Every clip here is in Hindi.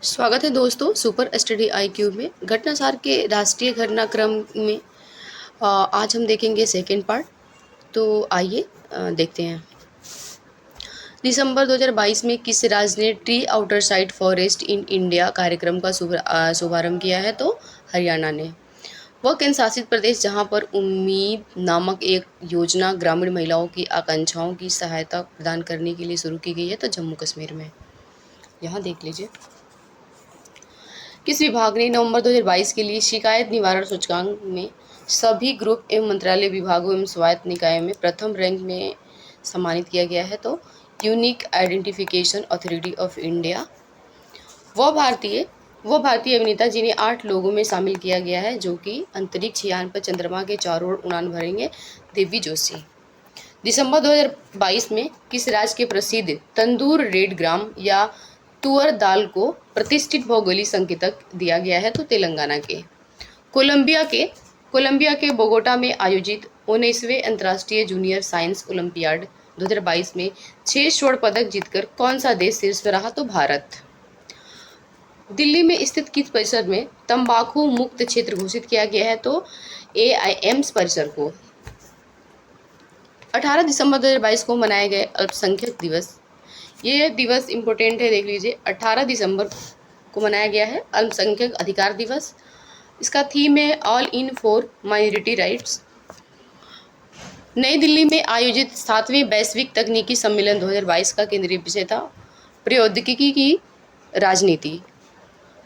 स्वागत है दोस्तों सुपर स्टडी IQ में। घटनासार के राष्ट्रीय घटनाक्रम में आज हम देखेंगे सेकेंड पार्ट। तो आइए देखते हैं। दिसंबर 2022 में किस राज्य ने tree outer side forest in India कार्यक्रम का शुभारंभ किया है? तो हरियाणा ने। वह केंद्र शासित प्रदेश जहां पर उम्मीद नामक एक योजना ग्रामीण महिलाओं की आकांक्षाओं की सहायता प्रदान करने के लिए शुरू की गई है? तो जम्मू कश्मीर में। यहाँ देख लीजिए। किस विभाग ने नवंबर 2022 के लिए शिकायत निवारण सूचकांक में सभी ग्रुप एवं मंत्रालय विभागों एवं स्वायत्त निकायों में प्रथम रैंक में सम्मानित किया गया है? तो unique identification authority of India. वह भारतीय अभिनेता जिन्हें 8 लोगों में शामिल किया गया है जो कि अंतरिक्ष यान पर चंद्रमा के चारों ओर उड़ान भरेंगे? देवी जोशी। दिसंबर 2022 में किस राज्य के प्रसिद्ध तंदूर रेड ग्राम या तुअर दाल को प्रतिष्ठित भौगोलिक संकेतक दिया गया है? तो तेलंगाना के। कोलंबिया के बोगोटा में आयोजित 19वें अंतर्राष्ट्रीय जूनियर साइंस ओलंपियाड 2022 में 6 स्वर्ण पदक जीतकर कौन सा देश शीर्ष पर रहा? तो भारत। दिल्ली में स्थित किस परिसर में तंबाकू मुक्त क्षेत्र घोषित किया गया है? तो AIIMS परिसर को। 18 दिसंबर 2022 को मनाए गए अल्पसंख्यक दिवस। ये दिवस इम्पोर्टेंट है, देख लीजिए। 18 दिसंबर को मनाया गया है अल्पसंख्यक अधिकार दिवस। इसका थीम है all in for minority rights. नई दिल्ली में आयोजित 7वें वैश्विक तकनीकी सम्मेलन 2022 का केंद्रीय विषय था प्रौद्योगिकी की राजनीति।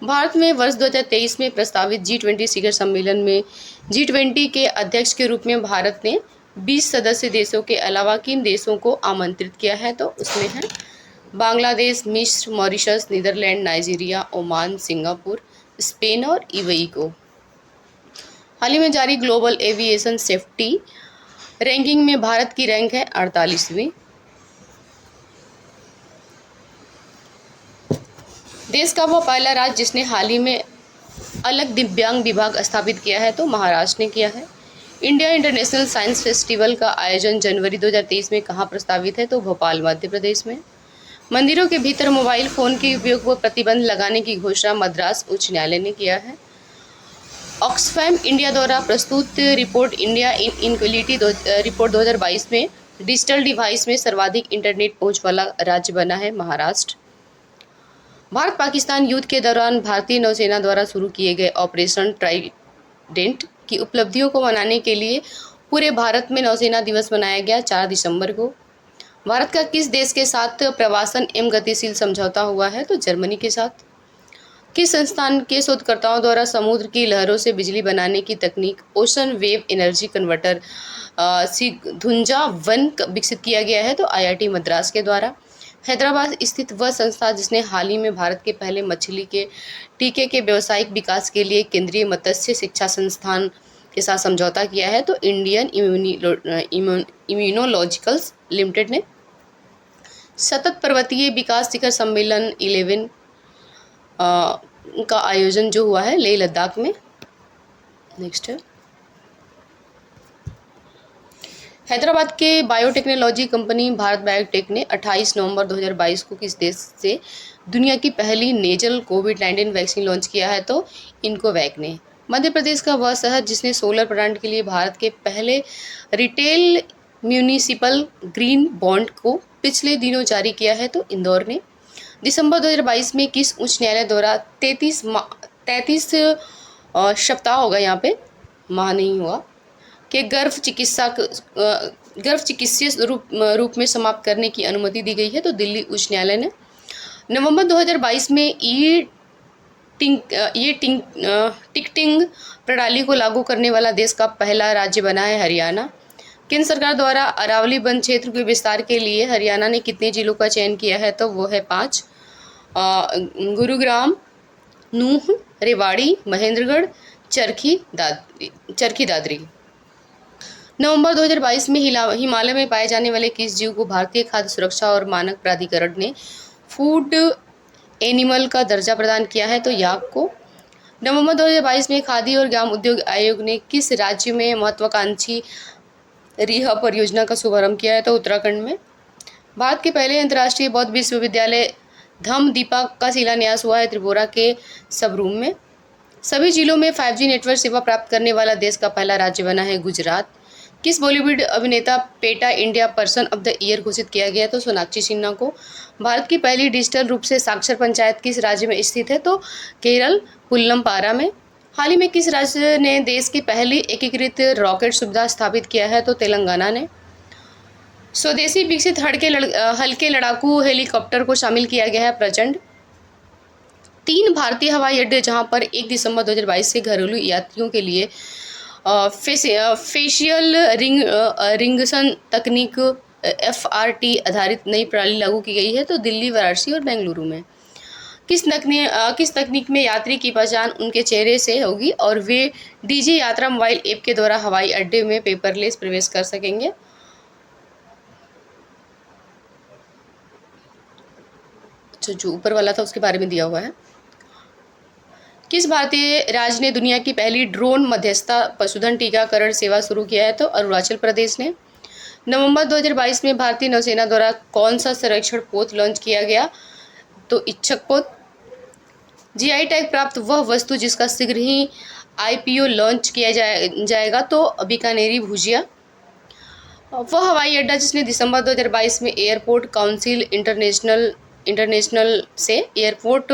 भारत में वर्ष 2023 में प्रस्तावित G20 शिखर सम्मेलन में G20 के अध्यक्ष के रूप में भारत ने 20 सदस्य देशों के अलावा किन देशों को आमंत्रित किया है? तो उसमें है बांग्लादेश, मिस्र, Mauritius, Netherland, Nigeria, Oman, Singapore, Spain और UAE को। हाल ही में जारी ग्लोबल एविएशन सेफ्टी रैंकिंग में भारत की रैंक है 48वीं। देश का वह पहला राज्य जिसने हाल ही में अलग दिव्यांग विभाग स्थापित किया है? तो महाराष्ट्र ने किया है। इंडिया इंटरनेशनल साइंस फेस्टिवल का आयोजन जनवरी 2023 में कहाँ प्रस्तावित है? तो भोपाल, मध्य प्रदेश में। मंदिरों के भीतर मोबाइल फोन के उपयोग पर प्रतिबंध लगाने की घोषणा मद्रास उच्च न्यायालय ने किया है। ऑक्सफैम इंडिया द्वारा प्रस्तुत report India in inequality report 2022 में डिजिटल डिवाइस में सर्वाधिक इंटरनेट पहुंच वाला राज्य बना है महाराष्ट्र। भारत पाकिस्तान युद्ध के दौरान भारतीय नौसेना द्वारा शुरू किए गए ऑपरेशन ट्राइडेंट की उपलब्धियों को मनाने के लिए पूरे भारत में नौसेना दिवस मनाया गया 4 दिसंबर को। भारत का किस देश के साथ प्रवासन एवं गतिशील समझौता हुआ है? तो जर्मनी के साथ। किस संस्थान के शोधकर्ताओं द्वारा समुद्र की लहरों से बिजली बनाने की तकनीक ओशन वेव एनर्जी कन्वर्टर सिधुंजा 1 विकसित किया गया है? तो IIT मद्रास के द्वारा। हैदराबाद स्थित वह संस्था जिसने हाल ही में भारत के पहले मछली के टीके के व्यावसायिक विकास के लिए केंद्रीय मत्स्य शिक्षा संस्थान के साथ समझौता किया है? तो इंडियन इम्यूनोलॉजिकल्स लिमिटेड ने। सतत पर्वतीय विकास शिखर सम्मेलन 11 का आयोजन जो हुआ है लेह लद्दाख में। नेक्स्ट है हैदराबाद के बायोटेक्नोलॉजी कंपनी भारत बायोटेक ने 28 नवंबर 2022 को किस देश से दुनिया की पहली नेजल कोविड-19 वैक्सीन लॉन्च किया है? तो इनकोवैक ने। मध्य प्रदेश का वह शहर जिसने सोलर प्लांट के लिए भारत के पहले रिटेल म्यूनिसिपल ग्रीन बॉन्ड को पिछले दिनों जारी किया है? तो इंदौर ने। दिसंबर 2022 में किस उच्च न्यायालय द्वारा 33 सप्ताह होगा, यहाँ पे माह नहीं हुआ, के गर्भ चिकित्सीय रूप में समाप्त करने की अनुमति दी गई है? तो दिल्ली उच्च न्यायालय ने। नवंबर 2022 में टिकटिंग प्रणाली को लागू करने वाला देश का पहला राज्य बना है हरियाणा। केंद्र सरकार द्वारा अरावली वन क्षेत्र के विस्तार के लिए हरियाणा ने कितने जिलों का चयन किया है? तो वो है 5। गुरुग्राम, नूंह, रेवाड़ी, महेंद्रगढ़, चरखी दादरी। नवंबर 2022 में हिमालय में पाए जाने वाले किस जीव को भारतीय खाद्य सुरक्षा और मानक प्राधिकरण ने फूड एनिमल का दर्जा प्रदान किया है? तो याक को। नवंबर 2022 में खादी और ग्राम उद्योग आयोग ने किस राज्य में महत्वाकांक्षी रिहा परियोजना का शुभारंभ किया है? तो उत्तराखंड में। भारत के पहले अंतर्राष्ट्रीय बौद्ध विश्वविद्यालय धम दीपा का शिलान्यास हुआ है त्रिपुरा के सबरूम में। सभी जिलों में 5G नेटवर्क सेवा प्राप्त करने वाला देश का पहला राज्य बना है गुजरात। किस बॉलीवुड अभिनेता PETA India person of the year घोषित किया गया? तो सोनाक्षी सिन्हा को। भारत की पहली डिजिटल रूप से साक्षर पंचायत किस राज्य में स्थित है? तो केरल पुल्लमपारा में। हाल ही में किस राज्य ने देश की पहली एकीकृत रॉकेट सुविधा स्थापित किया है? तो तेलंगाना ने। स्वदेशी विकसित हल्के लड़ाकू हेलीकॉप्टर को शामिल किया गया है प्रचंड। 3 भारतीय हवाई अड्डे जहां पर 1 दिसंबर 2022 से घरेलू यात्रियों के लिए फेशियल रिंगसन तकनीक FRT आधारित नई प्रणाली लागू की गई है। तो दिल्ली, वाराणसी और बेंगलुरु में। किस तकनीक में यात्री की पहचान उनके चेहरे से होगी और वे डीजी यात्रा मोबाइल ऐप के द्वारा हवाई अड्डे में पेपरलेस प्रवेश कर सकेंगे? अच्छा, जो ऊपर वाला था उसके बारे में दिया हुआ है। किस भारतीय राज्य ने दुनिया की पहली ड्रोन मध्यस्थता पशुधन टीकाकरण सेवा शुरू किया है? तो अरुणाचल प्रदेश ने। नवंबर 2022 में भारतीय नौसेना द्वारा कौन सा सर्वेक्षण पोत लॉन्च किया गया? तो इच्छक पोत। GI टैग प्राप्त वह वस्तु जिसका शीघ्र ही IPO लॉन्च किया जाएगा? तो बीकानेरी भुजिया। वह हवाई अड्डा जिसने दिसंबर 2022 में एयरपोर्ट काउंसिल इंटरनेशनल से एयरपोर्ट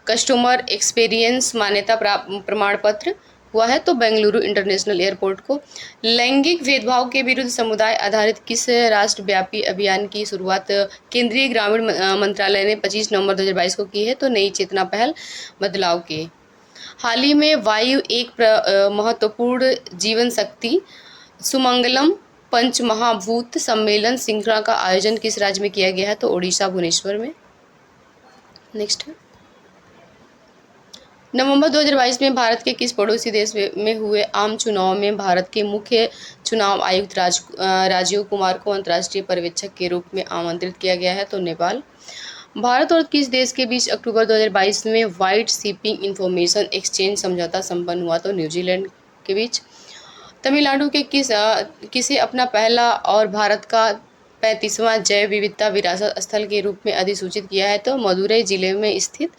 कस्टमर एक्सपीरियंस मान्यता प्रमाण पत्र हुआ है? तो बेंगलुरु इंटरनेशनल एयरपोर्ट को। लैंगिक भेदभाव के विरुद्ध समुदाय आधारित किस राष्ट्रव्यापी अभियान की शुरुआत केंद्रीय ग्रामीण मंत्रालय ने 25 नवंबर 2022 को की है? तो नई चेतना पहल बदलाव की। हाल ही में वायु एक महत्वपूर्ण जीवन शक्ति सुमंगलम पंचमहाभूत सम्मेलन श्रृंखला का आयोजन किस राज्य में किया गया है? तो ओडिशा भुवनेश्वर में। नेक्स्ट है, नवंबर 2022 में भारत के किस पड़ोसी देश में हुए आम चुनाव में भारत के मुख्य चुनाव आयुक्त राजीव कुमार को अंतर्राष्ट्रीय पर्यवेक्षक के रूप में आमंत्रित किया गया है? तो नेपाल। भारत और किस देश के बीच अक्टूबर 2022 में वाइड शिपिंग इंफॉर्मेशन एक्सचेंज समझौता संपन्न हुआ? तो न्यूजीलैंड के बीच। तमिलनाडु के किसे अपना पहला और भारत का 35वां जैव विविधता विरासत स्थल के रूप में अधिसूचित किया है? तो मदुरई जिले में स्थित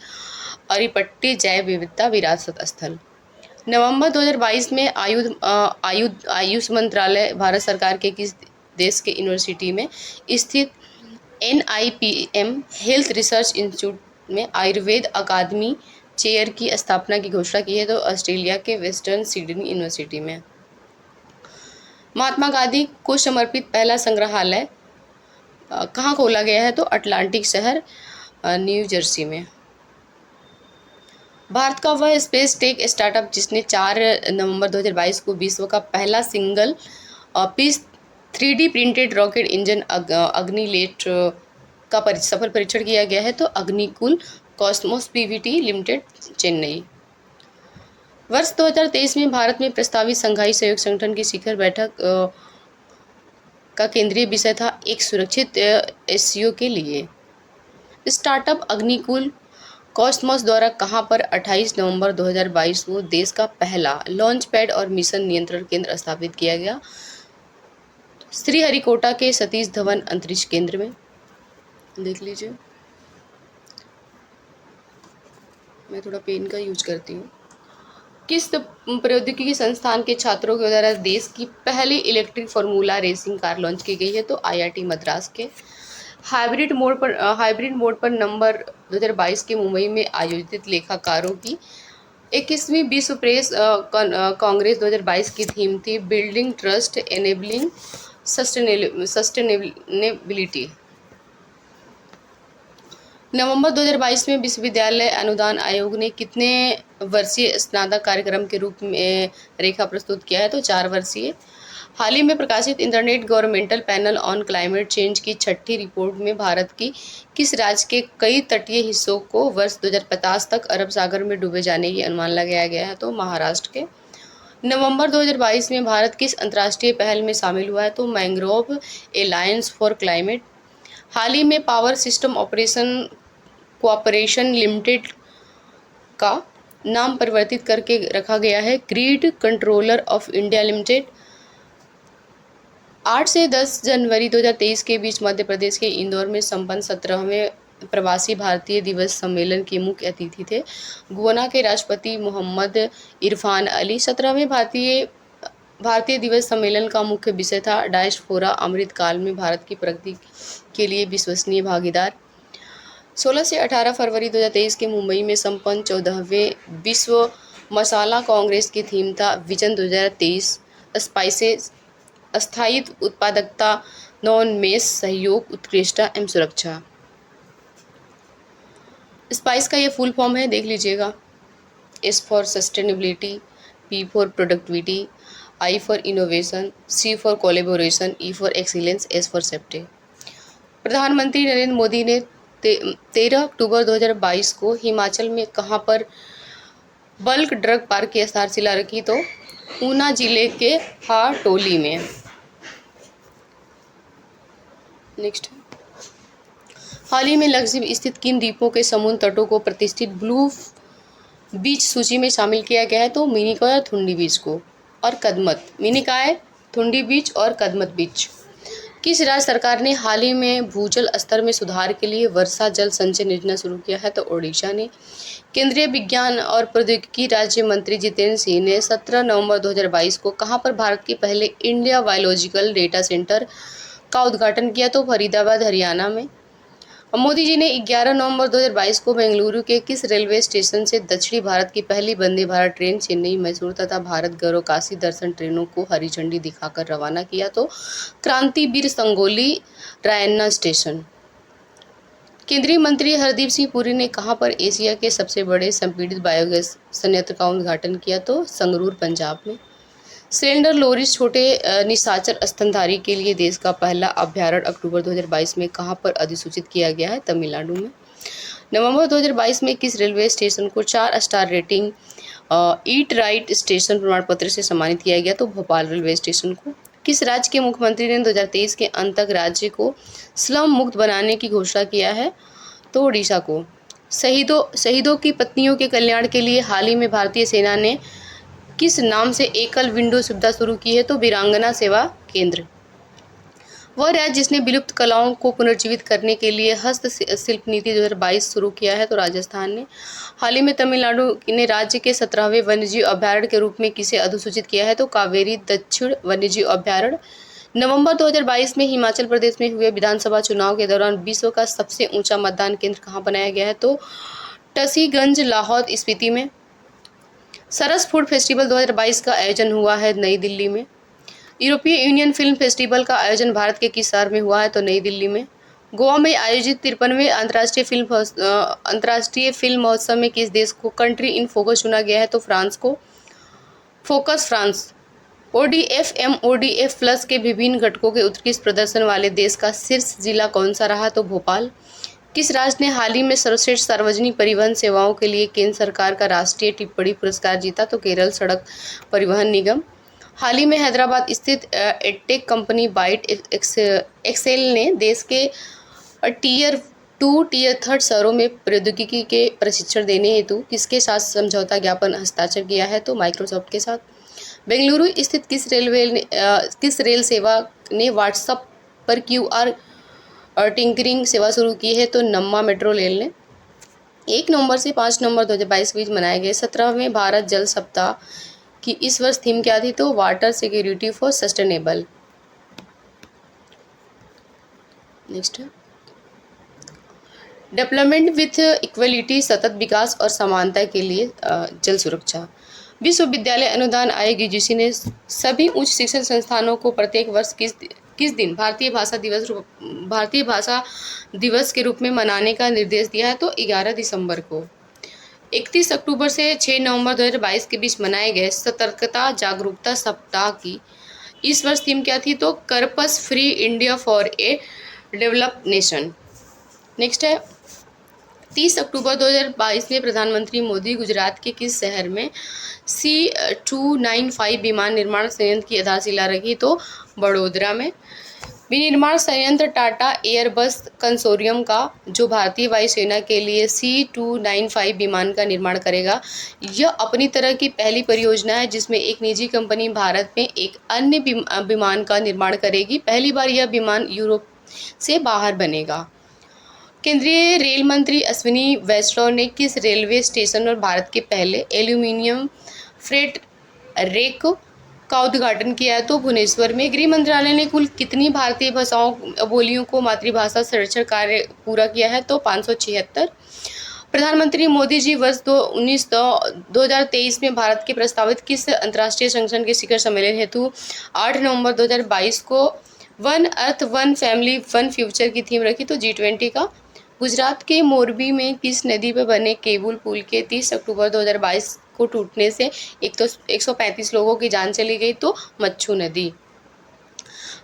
अरिपट्टी जैव विविधता विरासत स्थल। नवंबर 2022 में आयुष मंत्रालय भारत सरकार के किस देश के यूनिवर्सिटी में स्थित NIPM हेल्थ रिसर्च इंस्टीट्यूट में आयुर्वेद अकादमी चेयर की स्थापना की घोषणा की है? तो ऑस्ट्रेलिया के वेस्टर्न सिडनी यूनिवर्सिटी में। महात्मा गांधी को समर्पित पहला संग्रहालय कहाँ खोला गया है? तो अटलांटिक शहर न्यू जर्सी में। भारत का वह स्पेस टेक स्टार्टअप जिसने 4 नवंबर 2022 को विश्व का पहला single piece 3D printed rocket engine Agnilet का सफल परीक्षण किया गया है? तो Agnikul Cosmos PVT limited, Chennai. वर्ष 2023 में भारत में प्रस्तावित संघाई सहयोग संगठन की शिखर बैठक का केंद्रीय विषय था एक सुरक्षित SCO के लिए। स्टार्टअप अग्निकुल कॉस्मोस द्वारा कहां पर 28 नवंबर 2022 को देश का पहला लॉन्च पैड और मिशन नियंत्रण केंद्र स्थापित किया गया? श्रीहरिकोटा के सतीश धवन अंतरिक्ष केंद्र में। देख लीजिए, मैं थोड़ा पेन का यूज करती हूँ। किस प्रौद्योगिकी संस्थान के छात्रों के द्वारा देश की पहली electric formula racing car launch की गई है? तो IIT मद्रास के। हाइब्रिड मोड पर नवंबर 2022 के मुंबई में आयोजित लेखाकारों की 21वीं विश्व प्रेस कांग्रेस 2022 की थीम थी बिल्डिंग ट्रस्ट एनेबलिंग सस्टेनेबिलिटी। नवंबर 2022 में विश्वविद्यालय अनुदान आयोग ने कितने वर्षीय स्नातक कार्यक्रम के रूप में रेखा प्रस्तुत किया है? तो 4 वर्षीय। हाल ही में प्रकाशित internet governmental panel on climate change की 6ठी रिपोर्ट में भारत की किस राज्य के कई तटीय हिस्सों को वर्ष 2050 तक अरब सागर में डूबे जाने की अनुमान लगाया गया है? तो महाराष्ट्र के। नवंबर 2022 में भारत किस अंतर्राष्ट्रीय पहल में शामिल हुआ है? तो मैंग्रोव एलायंस फॉर क्लाइमेट। हाल ही में पावर सिस्टम कॉर्पोरेशन लिमिटेड का नाम परिवर्तित करके रखा गया है grid controller of India limited. 8 से 10 जनवरी 2023 के बीच मध्य प्रदेश के इंदौर में संपन्न 17वें प्रवासी भारतीय दिवस सम्मेलन के मुख्य अतिथि थे। गुयाना के राष्ट्रपति मोहम्मद इरफान अली 17वें भारतीय दिवस सम्मेलन का मुख्य विषय था डायस्पोरा अमृतकाल में भारत की प्रगति के लिए विश्वसनीय भागीदार। 16 से 18 फरवरी 2023 के मुंबई में संपन्न 14वें विश्व मसाला कांग्रेस की थीम था विजन 2023 स्पाइसेस, स्थायित्व, उत्पादकता, नॉन-मेस सहयोग, उत्कृष्टता एवं सुरक्षा। स्पाइस का ये फुल फॉर्म है, देख लीजिएगा। S for sustainability, P for productivity, I for innovation, C for collaboration, E for excellence, S for safety. प्रधानमंत्री नरेंद्र मोदी ने 13 अक्टूबर 2022 को हिमाचल में कहां पर बल्क ड्रग पार्क की आधारशिला रखी? तो ऊना जिले के हाटोली में। नेक्स्ट, हाल ही में लक्षद्वीप स्थित किन द्वीपों के समुद्र तटों को प्रतिष्ठित ब्लू बीच सूची में शामिल किया गया है? तो मिनिकॉय और थुंडी बीच को, और कदमत, मिनिकॉय, थुंडी बीच और कदमत बीच। किस राज्य सरकार ने हाल ही में भूजल स्तर में सुधार के लिए वर्षा जल संचयन योजना शुरू किया है? तो ओडिशा ने। केंद्रीय विज्ञान और प्रौद्योगिकी राज्य मंत्री जितेंद्र सिंह ने 17 नवंबर 2022 को कहां पर भारत के पहले इंडिया बायोलॉजिकल डेटा सेंटर का उद्घाटन किया? तो फरीदाबाद, हरियाणा में। मोदी जी ने 11 नवंबर 2022 को बेंगलुरु के किस रेलवे स्टेशन से दक्षिणी भारत की पहली वंदे भारत ट्रेन चेन्नई, मैसूर तथा भारत गौरव काशी दर्शन ट्रेनों को हरी झंडी दिखाकर रवाना किया? तो क्रांतिवीर संगोली, रायन्ना स्टेशन। केंद्रीय मंत्री हरदीप सिंह पुरी ने कहां पर एशिया के सबसे बड़े संपीड़ित बायोगैस संयंत्र का उद्घाटन किया? तो संगरूर, पंजाब में। सिलेंडर लोरिस छोटे निशाचर स्तनधारी के लिए देश का पहला अभयारण्य अक्टूबर 2022 में कहां पर अधिसूचित किया गया है? तमिलनाडु में। नवंबर 2022 में किस रेलवे स्टेशन को 4 star rating eat right station प्रमाण पत्र से सम्मानित किया गया? तो भोपाल रेलवे स्टेशन को। किस राज्य के मुख्यमंत्री ने 2023 के अंत तक राज्य को स्लम मुक्त बनाने की घोषणा किया है? तो ओडिशा को। शहीदों की पत्नियों के कल्याण के लिए हाल ही में भारतीय सेना ने किस नाम से एकल विंडो सुविधा शुरू की है? तो वीरांगना सेवा केंद्र। वह राज्य जिसने विलुप्त कलाओं को पुनर्जीवित करने के लिए हस्तशिल्प नीति 2022 शुरू किया है? तो राजस्थान ने। हाल ही में तमिलनाडु ने राज्य के 17वें वन्यजीव अभयारण्य के रूप में किसे अधिसूचित किया है? तो कावेरी दक्षिण वन्यजीव अभयारण्य। नवंबर 2022 में हिमाचल प्रदेश में हुए विधानसभा चुनाव के दौरान विश्व का सबसे ऊंचा मतदान केंद्र कहां बनाया गया है? तो टसीगंज, लाहौल स्पीति में। सरस फूड फेस्टिवल 2022 का आयोजन हुआ है नई दिल्ली में। यूरोपीय यूनियन फिल्म फेस्टिवल का आयोजन भारत के किस शहर में हुआ है? तो नई दिल्ली में। गोवा में आयोजित 53वें अंतर्राष्ट्रीय फिल्म महोत्सव में किस देश को कंट्री इन फोकस चुना गया है? तो फ्रांस को। Focus France. ODF M ODF plus के विभिन्न घटकों के उत्कृष्ट प्रदर्शन वाले देश का शीर्ष जिला कौन सा रहा? तो भोपाल। किस राज्य ने हाल ही में सर्वश्रेष्ठ सार्वजनिक परिवहन सेवाओं के लिए केंद्र सरकार का राष्ट्रीय टिप्पणी पुरस्कार जीता? तो केरल सड़क परिवहन निगम। हाल ही में हैदराबाद स्थित एडटेक कंपनी बाइट एक्सेल ने देश के टियर 2, टियर 3 शहरों में प्रौद्योगिकी के प्रशिक्षण देने हेतु किसके साथ समझौता ज्ञापन हस्ताक्षर किया है? तो माइक्रोसॉफ्ट के साथ। बेंगलुरु स्थित किस रेल सेवा ने व्हाट्सएप पर क्यूआर टिंकरिंग सेवा शुरू की है? तो नम्मा मेट्रो रेल ने। 1 नवंबर से 5 नवंबर 2022 के बीच मनाए गए 17वें भारत जल सप्ताह की इस वर्ष थीम क्या थी? तो water security for sustainable. Next है डेवलपमेंट विथ इक्वलिटी, सतत विकास और समानता के लिए जल सुरक्षा। विश्वविद्यालय अनुदान आयोग यूजीसी ने सभी उच्च शिक्षण संस्थानों को प्रत्येक वर्ष किस दिन भारतीय भाषा दिवस के रूप में मनाने का निर्देश दिया है? तो 11 दिसंबर को। 31 अक्टूबर से 6 नवंबर 2022 के बीच मनाए गए सतर्कता जागरूकता सप्ताह की इस वर्ष थीम क्या थी? तो corpus free India for a developed nation. Next है 30 अक्टूबर 2022 में प्रधानमंत्री मोदी गुजरात के किस शहर में C295 विमान निर्माण संयंत्र की आधारशिला रखी? तो बड़ोदरा में। विनिर्माण संयंत्र टाटा एयरबस कंसोर्टियम का जो भारतीय वायुसेना के लिए C295 विमान का निर्माण करेगा, यह अपनी तरह की पहली परियोजना है जिसमें एक निजी कंपनी भारत में एक अन्य विमान का निर्माण करेगी। पहली बार यह विमान यूरोप से बाहर बनेगा। केंद्रीय रेल मंत्री अश्विनी वैष्णव ने किस रेलवे स्टेशन और भारत के पहले एल्यूमीनियम फ्रेट रेक का उद्घाटन किया है? तो भुवनेश्वर में। गृह मंत्रालय ने कुल कितनी भारतीय भाषाओं बोलियों को मातृभाषा संरक्षण कार्य पूरा किया है? तो 576। प्रधानमंत्री मोदी जी वर्ष 2023 में भारत के प्रस्तावित किस अंतर्राष्ट्रीय संगठन के शिखर सम्मेलन हेतु 8 नवंबर 2022 को one earth one family one future की थीम रखी? तो G20 का। गुजरात के मोरबी में किस नदी पर बने केबुल पुल के 30 अक्टूबर 2022 को टूटने से 135 लोगों की जान चली गई? तो मच्छू नदी।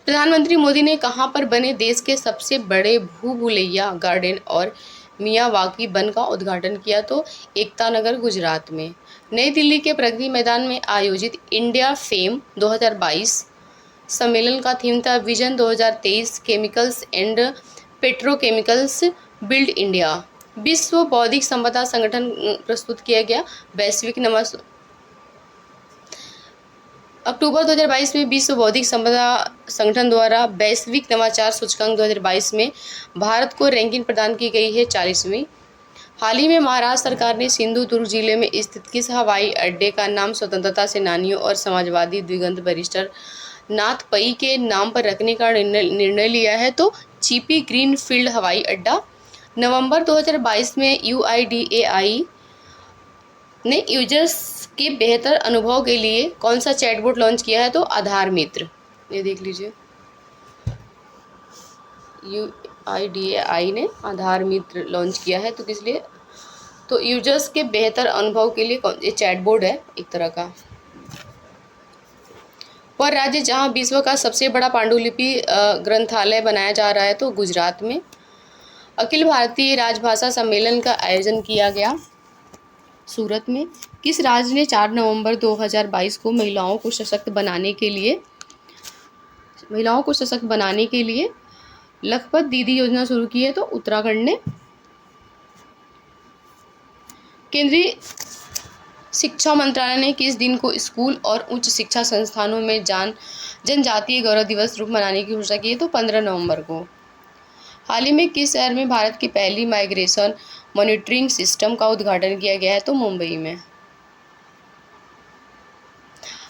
प्रधानमंत्री मोदी ने कहां पर बने देश के सबसे बड़े भूलभुलैया गार्डन और मियावाकी वन का उद्घाटन किया? तो एकता नगर गुजरात में। नई दिल्ली के प्रगति मैदान में आयोजित इंडिया फेम 2022 सम्मेलन का थीम था vision 2023 chemicals and petrochemicals build India. विश्व बौद्धिक संपदा संगठन प्रस्तुत किया गया वैश्विक अक्टूबर 2022 में विश्व बौद्धिक संपदा संगठन द्वारा वैश्विक नवाचार सूचकांक 2022 में भारत को रैंकिंग प्रदान की गई है 40वीं। हाल ही में महाराष्ट्र सरकार ने सिंधुदुर्ग जिले में स्थित किस हवाई अड्डे का नाम स्वतंत्रता सेनानियों और समाजवादी दिवंगत बैरिस्टर नाथ पई के नाम पर रखने का निर्णय लिया है? तो चीपी ग्रीन फील्ड हवाई अड्डा। नवंबर 2022 में UIDAI ने यूजर्स के बेहतर अनुभव के लिए कौन सा चैटबॉट लॉन्च किया है? तो आधार मित्र। ये देख लीजिए, UIDAI ने आधार मित्र लॉन्च किया है। तो किस लिए? तो यूजर्स के बेहतर अनुभव के लिए ये चैटबॉट है एक तरह का। वह राज्य जहां विश्व का सबसे बड़ा पांडुलिपि ग्रंथालय बनाया जा रहा है? तो गुजरात में। अखिल भारतीय राजभाषा सम्मेलन का आयोजन किया गया सूरत में। किस राज्य ने 4 नवंबर 2022 को महिलाओं को सशक्त बनाने के लिए लखपत दीदी योजना शुरू की है? तो उत्तराखंड ने। केंद्रीय शिक्षा मंत्रालय ने किस दिन को स्कूल और उच्च शिक्षा संस्थानों में जनजातीय गौरव दिवस रूप मनाने की घोषणा की है? तो 15 नवंबर को। हाल ही में किस शहर में भारत की पहली माइग्रेशन मॉनिटरिंग सिस्टम का उद्घाटन किया गया है? तो मुंबई में।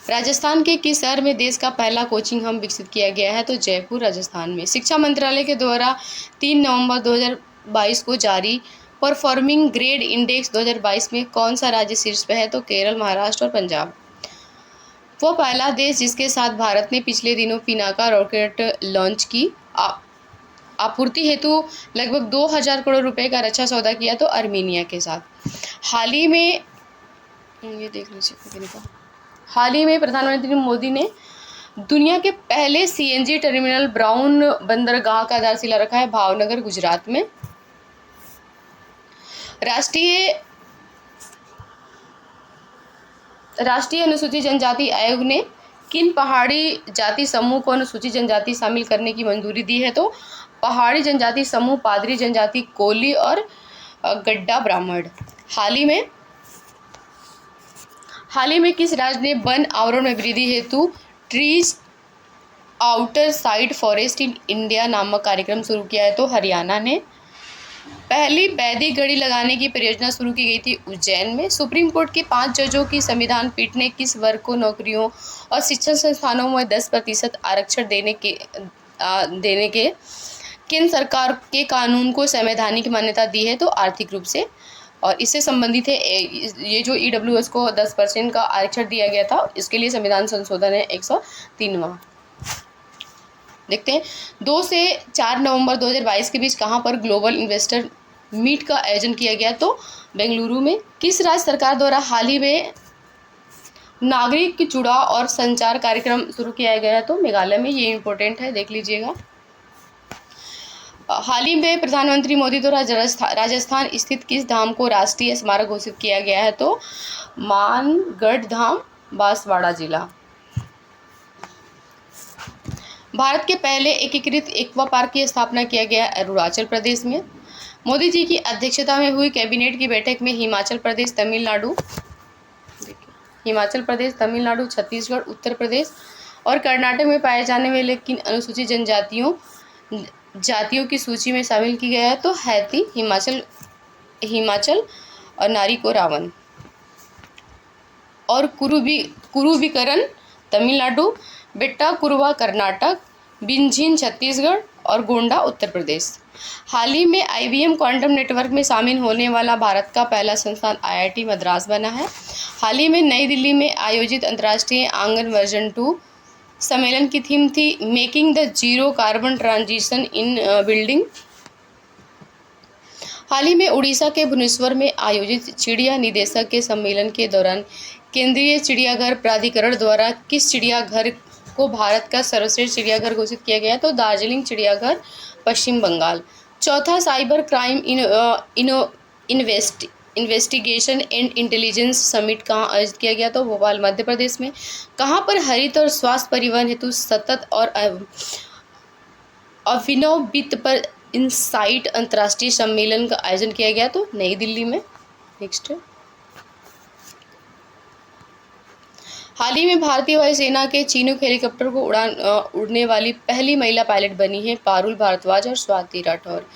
राजस्थान के किस शहर में देश का पहला कोचिंग हब विकसित किया गया है? तो जयपुर राजस्थान में। शिक्षा मंत्रालय के द्वारा 3 नवंबर 2022 को जारी परफॉर्मिंग ग्रेड इंडेक्स 2022 में कौन सा राज्य शीर्ष पर है? तो केरल, महाराष्ट्र और पंजाब। वो पहला देश जिसके साथ भारत ने पिछले दिनों पिनाका रॉकेट लॉन्च की आपूर्ति हेतु लगभग 2000 करोड़ रुपए का रक्षा सौदा किया? तो आर्मीनिया के साथ। हाल ही में प्रधानमंत्री मोदी ने दुनिया के पहले CNG टर्मिनल ब्राउन बंदरगाह का आधारशिला रखा है भावनगर गुजरात में। राष्ट्रीय अनुसूचित जनजाति आयोग ने किन पहाड़ी जाति समूह को अनुसूचित जनजाति शामिल करने की मंजूरी दी है? तो पहाड़ी जनजाति समूह पादरी जनजाति, कोली और गड्ढा ब्राह्मण। हाल ही में किस राज्य ने वन आवरण में वृद्धि हेतु trees outer side forest in India नामक कार्यक्रम शुरू किया है? तो हरियाणा ने। पहली वैदिक घड़ी लगाने की परियोजना शुरू की गई थी उज्जैन में। सुप्रीम कोर्ट के 5 जजों की संविधान पीठ ने किस वर्ग को नौकरियों और शिक्षण संस्थानों में 10% आरक्षण देने के केंद्र सरकार के कानून को संवैधानिक मान्यता दी है? तो आर्थिक रूप से। और इससे संबंधित है ये जो EWS को 10% का आरक्षण दिया गया था, इसके लिए संविधान संशोधन है 103वां। देखते हैं 2 से 4 नवंबर 2022 के बीच कहां पर ग्लोबल इन्वेस्टर मीट का आयोजन किया गया? तो बेंगलुरु में। किस राज्य सरकार द्वारा हाल ही में नागरिक जुड़ाव और संचार कार्यक्रम शुरू किया गया है? तो मेघालय में। ये इम्पोर्टेंट है, देख लीजिएगा। हाल ही में प्रधानमंत्री मोदी द्वारा राजस्थान स्थित किस धाम को राष्ट्रीय स्मारक घोषित किया गया है? तो मानगढ़ धाम, बांसवाड़ा जिला। भारत के पहले एकीकृत एक्वा पार्क की स्थापना किया गया अरुणाचल प्रदेश में। मोदी जी की अध्यक्षता में हुई कैबिनेट की बैठक में हिमाचल प्रदेश, तमिलनाडु, छत्तीसगढ़, उत्तर प्रदेश और कर्नाटक में पाए जाने वाले किन अनुसूचित जातियों की सूची में शामिल की गया है? तो हैती, हिमाचल और नारी को रावण। और कुरुविकरण तमिलनाडु, बेट्टा कुरुवा कर्नाटक, बिंझीन छत्तीसगढ़ और गोंडा उत्तर प्रदेश। हाल ही में IBM क्वांटम नेटवर्क में शामिल होने वाला भारत का पहला संस्थान IIT मद्रास बना है। हाल ही में नई दिल्ली में आयोजित अंतर्राष्ट्रीय आंगन वर्जन 2 सम्मेलन की थीम थी making the zero carbon transition in building. हाल ही में उड़ीसा के भुवनेश्वर में आयोजित चिड़िया निदेशक के सम्मेलन के दौरान केंद्रीय चिड़ियाघर प्राधिकरण द्वारा किस चिड़ियाघर को भारत का सर्वश्रेष्ठ चिड़ियाघर घोषित किया गया? तो दार्जिलिंग चिड़ियाघर, पश्चिम बंगाल। चौथा cyber crime investigation and intelligence summit कहाँ आयोजित किया गया? तो भोपाल, मध्य प्रदेश में। कहाँ पर हरित और स्वास्थ्य परिवहन हेतु सतत और अभिनव वित्त पर इनसाइट अंतर्राष्ट्रीय सम्मेलन का आयोजन किया गया? तो नई दिल्ली में। नेक्स्ट, हाल ही में भारतीय वायुसेना के चीनूक हेलीकॉप्टर को उड़ने वाली पहली महिला पायलट बनी है पारुल भारद्वाज और स्वाति राठौर।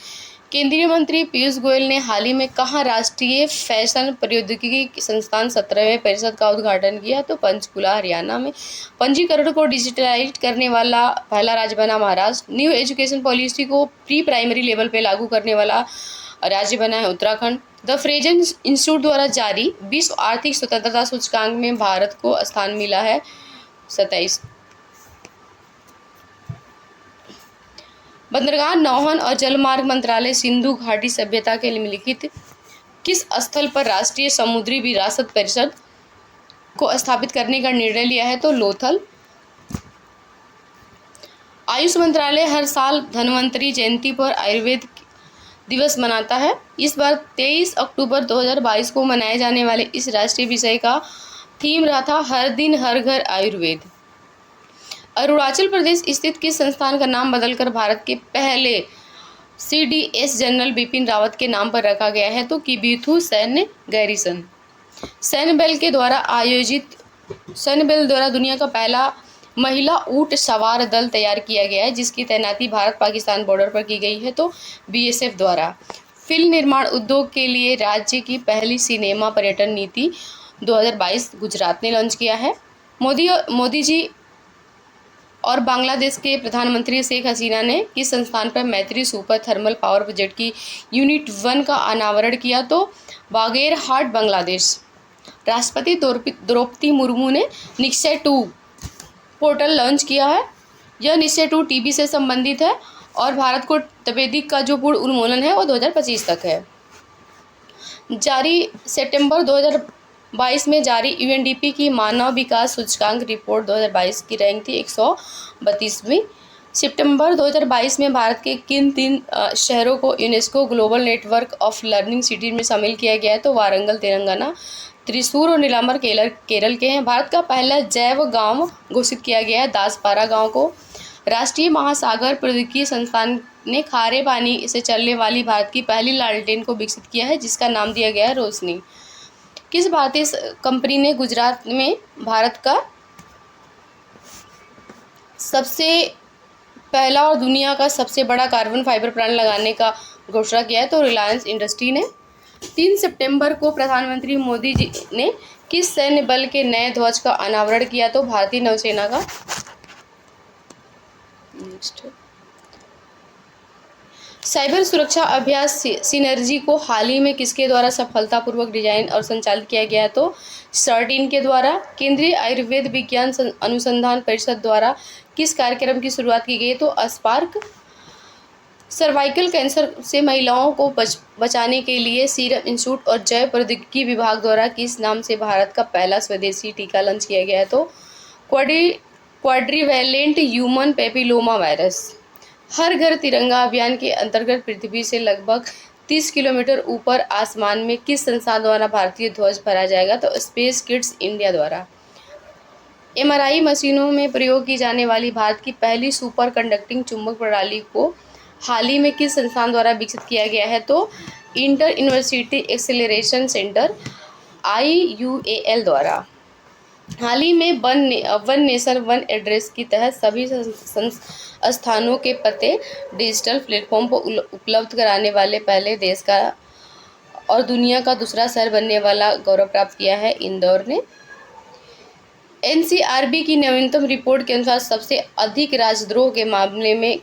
केंद्रीय मंत्री पीयूष गोयल ने हाल ही में कहाँ राष्ट्रीय फैशन प्रौद्योगिकी संस्थान 17वें परिषद का उद्घाटन किया? तो पंचकुला, हरियाणा में। पंजीकरण को डिजिटलाइज करने वाला पहला राज्य बना महाराष्ट्र। न्यू एजुकेशन पॉलिसी को प्री प्राइमरी लेवल पे लागू करने वाला राज्य बना है उत्तराखंड। द फ्रेजन इंस्टीट्यूट द्वारा जारी विश्व आर्थिक स्वतंत्रता सूचकांक में भारत को स्थान मिला है 27। बंदरगाह, नौवहन और जलमार्ग मंत्रालय सिंधु घाटी सभ्यता के निम्नलिखित किस स्थल पर राष्ट्रीय समुद्री विरासत परिषद को स्थापित करने का निर्णय लिया है? तो लोथल। आयुष मंत्रालय हर साल धन्वंतरी जयंती पर आयुर्वेद दिवस मनाता है। इस बार 23 अक्टूबर 2022 को मनाए जाने वाले इस राष्ट्रीय विषय का थीम रहा था हर दिन हर घर आयुर्वेद। अरुणाचल प्रदेश स्थित किस संस्थान का नाम बदलकर भारत के पहले CDS जनरल बिपिन रावत के नाम पर रखा गया है? तो किबिथु सैन्य गैरिसन। सैन्य बल द्वारा दुनिया का पहला महिला ऊंट सवार दल तैयार किया गया है जिसकी तैनाती भारत पाकिस्तान बॉर्डर पर की गई है। तो BSF द्वारा फिल्म निर्माण उद्योग के लिए राज्य की पहली सिनेमा पर्यटन नीति 2022 गुजरात ने लॉन्च किया है। मोदी जी और बांग्लादेश के प्रधानमंत्री शेख हसीना ने किस संस्थान पर मैत्री सुपर थर्मल पावर प्रोजेक्ट की यूनिट 1 का अनावरण किया? तो बागेरहाट, बांग्लादेश। राष्ट्रपति द्रौपदी मुर्मू ने निश्चय 2 पोर्टल लॉन्च किया है। यह निश्चय 2 TB से संबंधित है और भारत को तपेदिक का जो पूर्ण उन्मूलन है वो 2025 तक है। जारी सितंबर 2022 में जारी UNDP की मानव विकास सूचकांक रिपोर्ट 2022 की रैंक थी 132वीं। सितंबर 2022 में भारत के किन 3 शहरों को UNESCO global network of learning city में शामिल किया गया है? तो वारंगल तेलंगाना, त्रिशूर और नीलांबर केरल के हैं। भारत का पहला जैव गांव घोषित किया गया है दासपारा गांव को। राष्ट्रीय महासागर प्रौद्योगिकी संस्थान ने खारे पानी से चलने वाली भारत की पहली लालटेन को विकसित किया है जिसका नाम दिया गया है रोशनी। किस भारतीय कंपनी ने गुजरात में भारत का सबसे पहला और दुनिया का सबसे बड़ा कार्बन फाइबर प्लांट लगाने का घोषणा किया है? तो रिलायंस इंडस्ट्री ने। 3 सितंबर को प्रधानमंत्री मोदी जी ने किस सैन्य बल के नए ध्वज का अनावरण किया? तो भारतीय नौसेना का। साइबर सुरक्षा अभ्यास सिनर्जी को हाल ही में किसके द्वारा सफलतापूर्वक डिजाइन और संचालित किया गया? तो सर्टिन के द्वारा। केंद्रीय आयुर्वेद विज्ञान अनुसंधान परिषद द्वारा किस कार्यक्रम की शुरुआत की गई? तो स्पार्क। सर्वाइकल कैंसर से महिलाओं को बचाने के लिए सीरम इंस्टीट्यूट और जैव प्रौद्योगिकी विभाग द्वारा किस नाम से भारत का पहला स्वदेशी टीका लॉन्च किया गया है? तो क्वाड्रीवैलेंट ह्यूमन पेपिलोमा वायरस। हर घर तिरंगा अभियान के अंतर्गत पृथ्वी से लगभग 30 किलोमीटर ऊपर आसमान में किस संस्थान द्वारा भारतीय ध्वज फहराया जाएगा? तो स्पेस किड्स इंडिया द्वारा। MRI मशीनों में प्रयोग की जाने वाली भारत की पहली सुपर कंडक्टिंग चुंबक प्रणाली को हाल ही में किस संस्थान द्वारा विकसित किया गया है? तो inter university acceleration centre IUAL द्वारा। हाल ही में वन नेशन वन एड्रेस के तहत सभी संस्थानों के पते डिजिटल प्लेटफॉर्म पर उपलब्ध कराने वाले पहले देश का और दुनिया का दूसरा शहर बनने वाला गौरव प्राप्त किया है इंदौर ने। एनसीआरबी की नवीनतम रिपोर्ट के अनुसार सबसे अधिक राजद्रोह के मामले में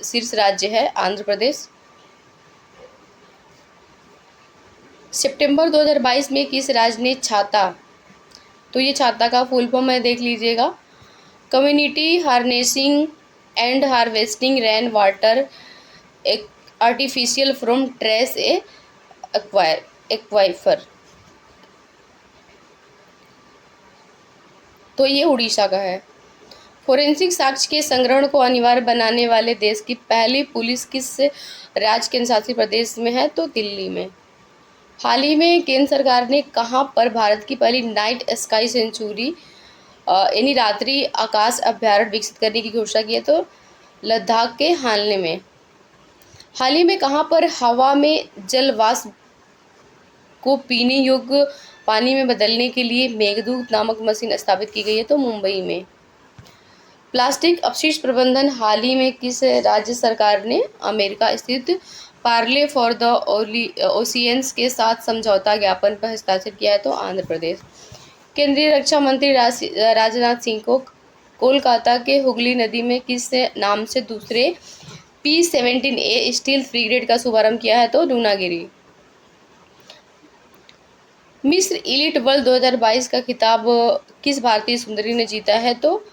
शीर्ष राज्य है आंध्र प्रदेश। सितंबर 2022 में किस राज्य ने छाता, तो ये छाता का फुल फॉर्म है, देख लीजिएगा, community harnessing and harvesting rain water artificial from trace aquifer, तो ये उड़ीसा का है। फोरेंसिक साक्ष्य के संग्रहण को अनिवार्य बनाने वाले देश की पहली पुलिस किस राज्य केंद्रशासित प्रदेश में है, तो दिल्ली में। हाल ही में केंद्र सरकार ने कहां पर भारत की पहली नाइट स्काई सेंचुरी यानी रात्रि आकाश अभ्यारण्य विकसित करने की घोषणा की है, तो लद्दाख के हालने में। हाल ही में कहां पर हवा में जल वाष्प को पीने योग्य पानी में बदलने के लिए मेघदूत नामक मशीन स्थापित की गई है, तो मुंबई में। प्लास्टिक अपशिष्ट प्रबंधन हाल ही में किस राज्य सरकार ने अमेरिका स्थित पार्ले फॉर द ओशियंस के साथ समझौता ज्ञापन पर हस्ताक्षर किया है, तो आंध्र प्रदेश। केंद्रीय रक्षा मंत्री राजनाथ सिंह को कोलकाता के हुगली नदी में किस नाम से दूसरे P-17A स्टील फ्रिगेट का शुभारंभ किया है, तो लूनागिरी। मिस्र इलीट वर्ल्ड 2022 का खिताब किस भारतीय सुंदरी ने जीता है, तो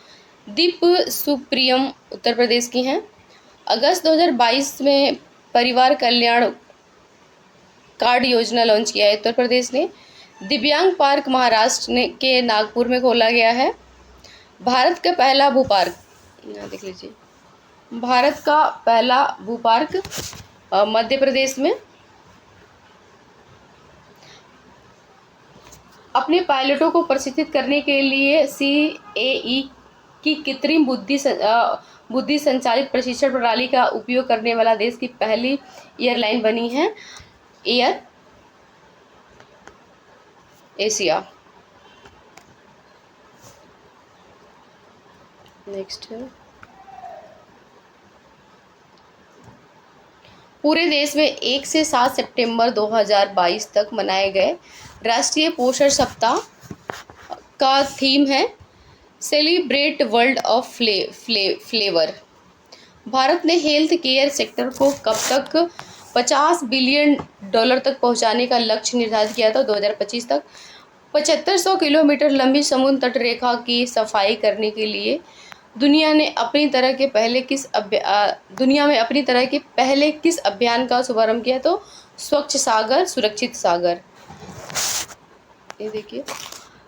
दीप सुप्रियम उत्तर प्रदेश की हैं। अगस्त 2022 में परिवार कल्याण कार्ड योजना लॉन्च किया है उत्तर प्रदेश ने। दिव्यांग पार्क महाराष्ट्र के नागपुर में खोला गया है। भारत का पहला भू पार्क, यहाँ देख लीजिए, भारत का पहला भू पार्क मध्य प्रदेश में। अपने पायलटों को प्रशिक्षित करने के लिए CAE की कृत्रिम बुद्धि संचालित प्रशिक्षण प्रणाली का उपयोग करने वाला देश की पहली एयरलाइन बनी है एयर एशिया। नेक्स्ट है, पूरे देश में 1 से 7 सितंबर 2022 तक मनाए गए राष्ट्रीय पोषण सप्ताह का थीम है celebrate world of flavour. Bharat ने हेल्थ केयर सेक्टर को कब तक $50 बिलियन तक पहुंचाने का लक्ष्य निर्धारित किया था, 2025 तक। 7500 किलोमीटर लंबी समुद्र तट रेखा की सफाई करने के लिए दुनिया में अपनी तरह के पहले किस अभियान का शुभारंभ किया, तो स्वच्छ सागर सुरक्षित सागर। ये देखिए,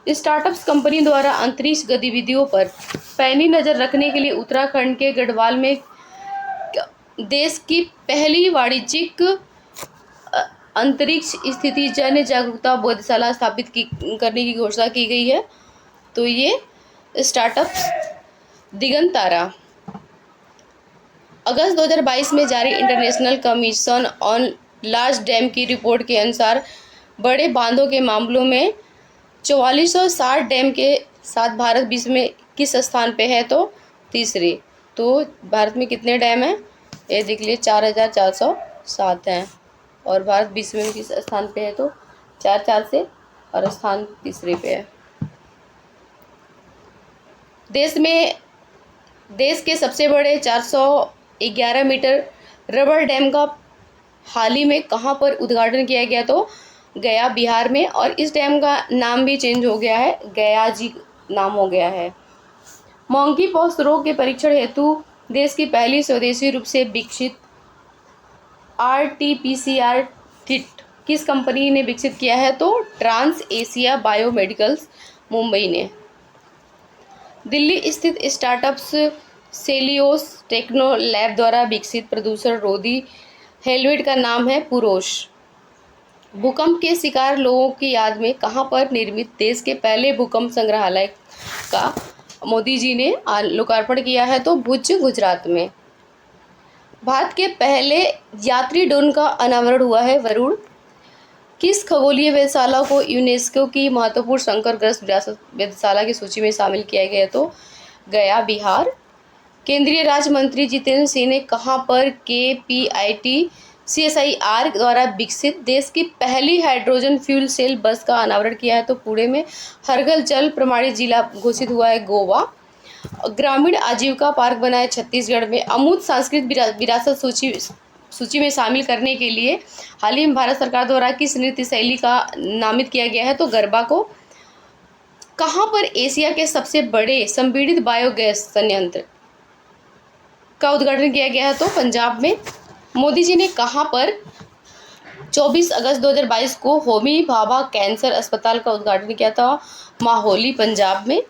स्टार्टअप्स कंपनी द्वारा अंतरिक्ष गतिविधियों पर पैनी नजर रखने के लिए उत्तराखंड के गढ़वाल में देश की पहली वाणिज्यिक अंतरिक्ष स्थिति जन जागरूकता बोधशाला स्थापित करने की घोषणा की गई है, तो ये स्टार्टअप्स दिगंतारा। अगस्त 2022 में जारी international commission on large dam की रिपोर्ट के अनुसार बड़े बांधों के मामलों में 4460 डैम के साथ भारत विश्व में किस स्थान पे है, तो तीसरे। तो भारत में कितने डैम हैं, ये देख लिए 4407 हैं, और भारत विश्व में किस स्थान पे है, तो 4 से, और स्थान तीसरे पे है। देश के सबसे बड़े 411 मीटर रबर डैम का हाल ही में कहां पर उद्घाटन किया गया, तो गया बिहार में, और इस डैम का नाम भी चेंज हो गया है, गया जी नाम हो गया है। मंकी पॉक्स रोग के परीक्षण हेतु देश की पहली स्वदेशी रूप से विकसित RT-PCR किट किस कंपनी ने विकसित किया है, तो ट्रांस एशिया बायोमेडिकल्स मुंबई ने। दिल्ली स्थित स्टार्टअप्स सेलियोस टेक्नो लैब द्वारा विकसित प्रदूषण रोधी हेलमेट का नाम है पुरोष। भूकंप के शिकार लोगों की याद में कहां पर निर्मित देश के पहले भूकंप संग्रहालय का मोदी जी ने लोकार्पण किया है, तो भुज गुजरात में। भारत के पहले यात्री ड्रोन का अनावरण हुआ है वरुण। किस खगोलीय वेधशाला को यूनेस्को की महत्वपूर्ण संकरग्रस्त विरासत वेधशाला की सूची में शामिल किया गया? तो गया, बिहार। केंद्रीय राज्य मंत्री जितेंद्र सिंह ने कहां पर KPIT CSIR द्वारा विकसित देश की पहली हाइड्रोजन फ्यूल सेल बस का अनावरण किया है? तो पुणे में। हरगल जल प्रमाणित जिला घोषित हुआ है गोवा। ग्रामीण आजीविका पार्क बना है छत्तीसगढ़ में। अमूर्त सांस्कृतिक विरासत सूची में शामिल करने के लिए हाल ही में भारत सरकार द्वारा किस नृत्य शैली का नामित किया गया है? तो गरबा को। कहां पर एशिया के सबसे बड़े संपीड़ित बायोगैस संयंत्र का उद्घाटन किया गया है? तो पंजाब में। मोदी जी ने कहां पर 24 अगस्त 2022 को होमी भाभा कैंसर अस्पताल का उद्घाटन किया था? माहौली, पंजाब में।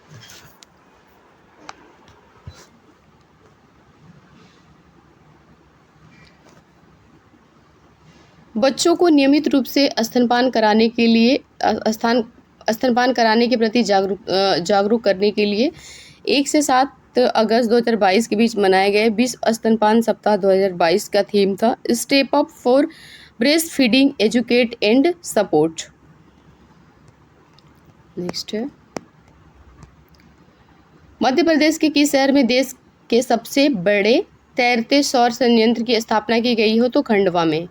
बच्चों को नियमित रूप से स्तनपान कराने के लिए स्तनपान कराने के प्रति जागरूक करने के लिए 1 से 7 अगस्त 2022 के बीच मनाए गए विश्व स्तनपान सप्ताह 2022 का थीम था step up for breast feeding, educate and support. Next है, मध्य प्रदेश के किस शहर में देश के सबसे बड़े तैरते सौर संयंत्र की स्थापना की गई हो? तो खंडवा में।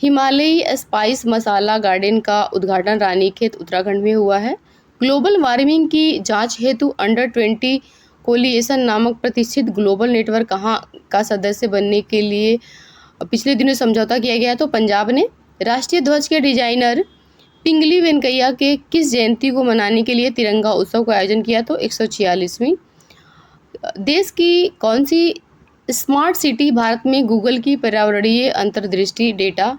हिमालयी स्पाइस मसाला गार्डन का उद्घाटन रानीखेत, उत्तराखंड में हुआ है। ग्लोबल वार्मिंग की जांच हेतु अंडर 20 कोलिएशन नामक प्रतिष्ठित ग्लोबल नेटवर्क कहाँ का सदस्य बनने के लिए पिछले दिनों समझौता किया गया? तो पंजाब ने। राष्ट्रीय ध्वज के डिजाइनर पिंगली वेंकैया के किस जयंती को मनाने के लिए तिरंगा उत्सव का आयोजन किया? तो 146वीं। देश की कौन सी स्मार्ट सिटी भारत में गूगल की पर्यावरणीय अंतर्दृष्टि डेटा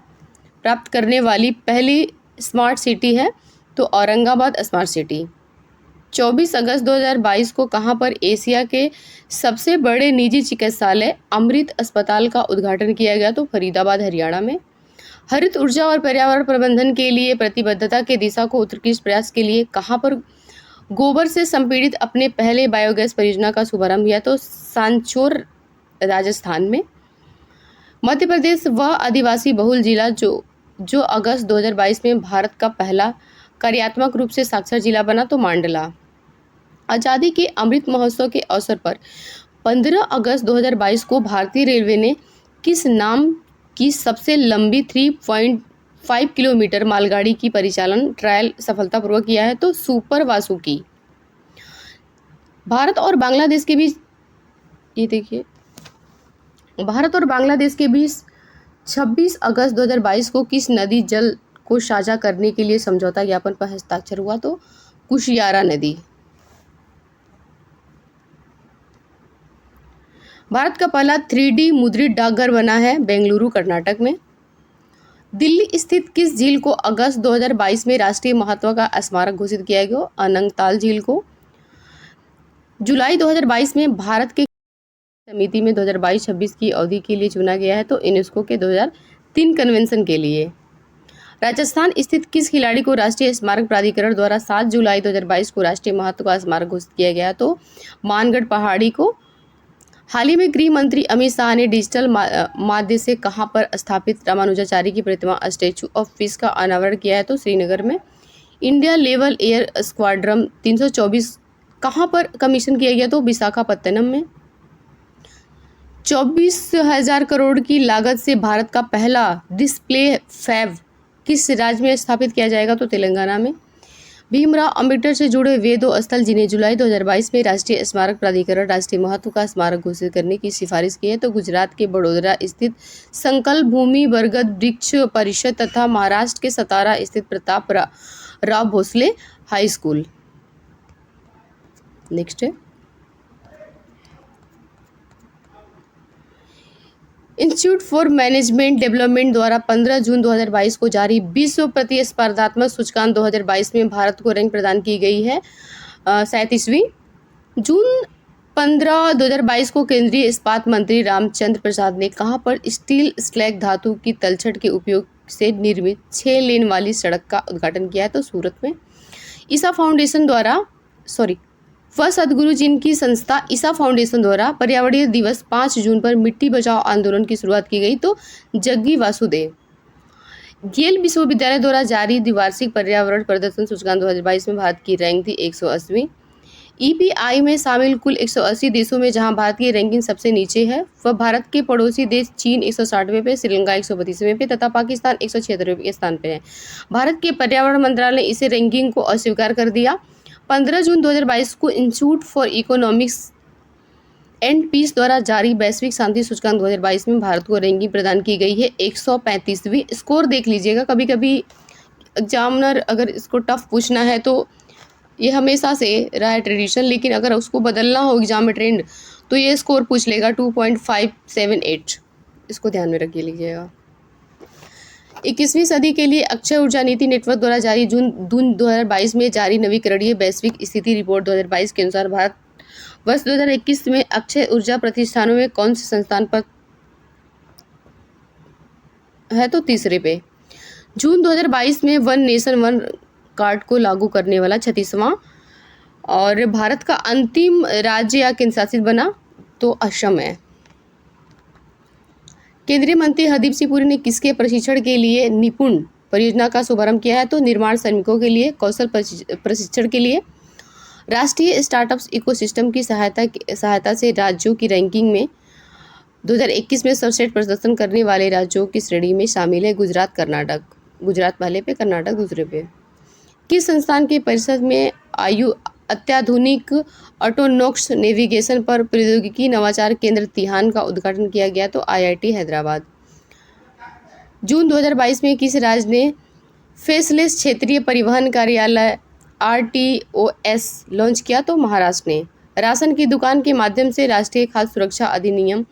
प्राप्त करने वाली पहली स्मार्ट सिटी है? तो औरंगाबाद स्मार्ट सिटी। 24 अगस्त 2022 को कहां पर एशिया के सबसे बड़े निजी चिकित्सालय अमृत अस्पताल का उद्घाटन किया गया? तो फरीदाबाद, हरियाणा में। हरित ऊर्जा और पर्यावरण प्रबंधन के लिए प्रतिबद्धता के दिशा को उत्कृष्ट प्रयास के लिए कहां पर गोबर से संपीड़ित अपने पहले बायोगैस परियोजना का शुभारंभ किया? तो सांचौर, राजस्थान में। मध्य प्रदेश वह आदिवासी बहुल जिला जो अगस्त 2022 में भारत का पहला कार्यात्मक रूप से साक्षर जिला बना? तो मांडला। आज़ादी के अमृत महोत्सव के अवसर पर 15 अगस्त 2022 को भारतीय रेलवे ने किस नाम की सबसे लंबी 3.5 किलोमीटर मालगाड़ी की परिचालन ट्रायल सफलतापूर्वक किया है? तो सुपर वासुकी। भारत और बांग्लादेश के बीच, ये देखिए, भारत और बांग्लादेश के बीच 26 अगस्त 2022 को किस नदी जल को साझा करने के लिए समझौता ज्ञापन पर हस्ताक्षर हुआ? तो कुशियारा नदी। भारत का पहला 3D मुद्रित डाकघर बना है बेंगलुरु, कर्नाटक में। दिल्ली स्थित किस झील को अगस्त 2022 में राष्ट्रीय महत्व का स्मारक घोषित किया गया? अनंगताल झील को। जुलाई 2022 में भारत के समिति में 2022-26 की अवधि के लिए चुना गया है? तो यूनेस्को के 2003 कन्वेंशन के लिए। राजस्थान स्थित किस खिलाड़ी को राष्ट्रीय स्मारक प्राधिकरण द्वारा 7 जुलाई 2022 को राष्ट्रीय महत्व का स्मारक घोषित किया गया? तो मानगढ़ पहाड़ी को। हाल ही में गृह मंत्री अमित शाह ने डिजिटल माध्यम से कहां पर स्थापित रामानुजाचार्य की प्रतिमा स्टैचू ऑफ पीस का अनावरण किया है? तो श्रीनगर में। इंडिया लेवल एयर स्क्वाड्रन 324 कहां पर कमीशन किया गया? तो विशाखापत्तनम में। 24,000 करोड़ की लागत से भारत का पहला डिस्प्ले फैब किस राज्य में स्थापित किया जाएगा? तो तेलंगाना में। भीमराव अंबेडकर से जुड़े वे 2 स्थल जिन्हें जुलाई 2022 में राष्ट्रीय स्मारक प्राधिकरण राष्ट्रीय महत्व का स्मारक घोषित करने की सिफारिश की है? तो गुजरात के बड़ोदरा स्थित संकल्प भूमि बरगद वृक्ष परिषद तथा महाराष्ट्र के सतारा स्थित Pratap Rao Bhosale high school. Next है, इंस्टीट्यूट फॉर मैनेजमेंट डेवलपमेंट द्वारा 15 जून 2022 को जारी विश्व प्रतिस्पर्धात्मक सूचकांक 2022 में भारत को रैंक प्रदान की गई है 37वीं। जून 15, 2022 को केंद्रीय इस्पात मंत्री रामचंद्र प्रसाद ने कहां पर स्टील स्लैग धातु की तलछट के उपयोग से निर्मित 6 लेन वाली सड़क का उद्घाटन किया है? तो सूरत में। ईसा फाउंडेशन द्वारा वह सदगुरु जिनकी संस्था ईसा फाउंडेशन द्वारा पर्यावरणीय दिवस 5 जून पर मिट्टी बचाओ आंदोलन की शुरुआत की गई? तो जग्गी वासुदेव। येल विश्वविद्यालय द्वारा जारी द्विवार्षिक पर्यावरण प्रदर्शन सूचकांक 2022 में भारत की रैंक थी 180वीं। ईपीआई में शामिल कुल 180 देशों में जहां भारत की रैंकिंग सबसे नीचे है, वह भारत के पड़ोसी देश चीन 160वें पे, श्रीलंका 132वें पे तथा पाकिस्तान 176वें स्थान पे है। भारत के पर्यावरण मंत्रालय ने इसे रैंकिंग को अस्वीकार कर दिया। 15 जून 2022 को Institute for Economics and Peace द्वारा जारी वैश्विक शांति सूचकांक 2022 में भारत को रैंकिंग प्रदान की गई है 135वीं। स्कोर देख लीजिएगा, कभी कभी एग्जामिनर अगर इसको टफ पूछना है तो ये हमेशा से रहा है ट्रेडिशन, लेकिन अगर उसको बदलना हो एग्जाम में ट्रेंड तो ये स्कोर पूछ लेगा 2.578। इसको ध्यान में रखिए लीजिएगा। 21वीं सदी के लिए अक्षय ऊर्जा नीति नेटवर्क द्वारा जारी जून 2022 में जारी नवीकरणीय वैश्विक स्थिति रिपोर्ट 2022 के अनुसार भारत वर्ष 2021 में अक्षय ऊर्जा प्रतिष्ठानों में कौन से संस्थान पर है, तो तीसरे पे। जून 2022 में वन नेशन वन कार्ड को लागू करने वाला 36वां और भारत का अंतिम राज्य या केंद्र शासित बना तो असम है। केंद्रीय मंत्री हरदीप सिंह पुरी ने किसके प्रशिक्षण के लिए निपुण परियोजना का शुभारंभ किया है, तो निर्माण श्रमिकों के लिए कौशल प्रशिक्षण के लिए। राष्ट्रीय स्टार्टअप्स इकोसिस्टम की सहायता से राज्यों की रैंकिंग में 2021 में सर्वश्रेष्ठ प्रदर्शन करने वाले राज्यों की श्रेणी में शामिल है गुजरात पहले पे, कर्नाटक दूसरे पे। किस संस्थान के परिषद में अत्याधुनिक ऑटोनॉमस नेविगेशन पर प्रौद्योगिकी नवाचार केंद्र तिहान का उद्घाटन किया गया, तो आईआईटी हैदराबाद। जून 2022 में किस राज्य ने फेसलेस क्षेत्रीय परिवहन कार्यालय RTOS लॉन्च किया, तो महाराष्ट्र ने। राशन की दुकान के माध्यम से राष्ट्रीय खाद्य सुरक्षा अधिनियम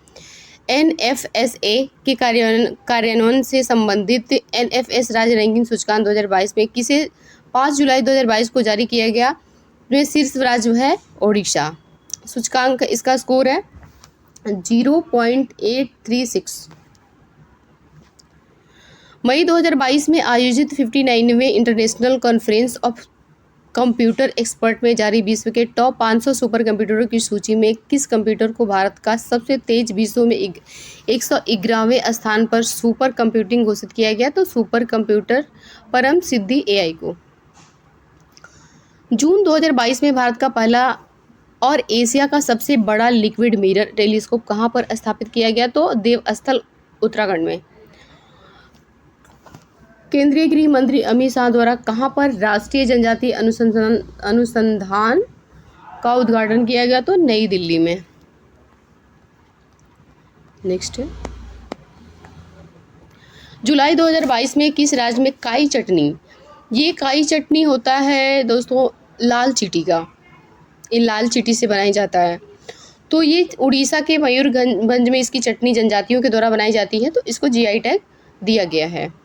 NFSA के कार्यान्वयन से संबंधित NFS राज्य रैंकिंग सूचकांक 2022 में किसे 5 जुलाई 2022 को जारी किया गया, में शीर्ष राज्य है ओडिशा। सूचकांक इसका स्कोर है 0.836। मई 2022 में आयोजित 59वें international conference of computer expert में जारी विश्व के टॉप 500 सुपर कंप्यूटरों की सूची में किस कंप्यूटर को भारत का सबसे तेज विश्व में 111वें स्थान पर सुपर कंप्यूटिंग घोषित किया गया, तो सुपर कंप्यूटर परम सिद्धि AI को। जून 2022 में भारत का पहला और एशिया का सबसे बड़ा लिक्विड मिरर टेलीस्कोप कहां पर स्थापित किया गया, तो देवस्थल उत्तराखंड में। केंद्रीय गृह मंत्री अमित शाह द्वारा कहां पर राष्ट्रीय जनजातीय अनुसंधान का उद्घाटन किया गया, तो नई दिल्ली में। नेक्स्ट है जुलाई 2022 में किस राज्य में काई चटनी, ये काई चटनी होता है दोस्तों लाल चींटी का, ये लाल चींटी से बनाई जाता है, तो ये उड़ीसा के मयूरभंज में इसकी चटनी जनजातियों के द्वारा बनाई जाती है, तो इसको GI टैग दिया गया है।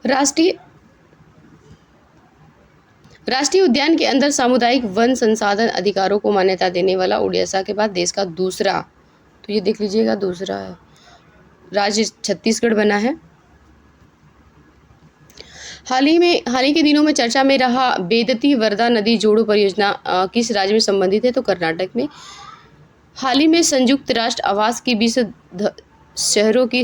राष्ट्रीय उद्यान के अंदर सामुदायिक वन संसाधन अधिकारों को मान्यता देने वाला उड़ीसा के बाद देश का दूसरा, तो ये देख लीजिएगा दूसरा है राज्य छत्तीसगढ़ बना है। हाल ही के दिनों में चर्चा में रहा बेदती वर्धा नदी जोड़ो परियोजना किस राज्य में संबंधित है, तो कर्नाटक में। हाल ही में संयुक्त राष्ट्र आवास की 20 शहरों की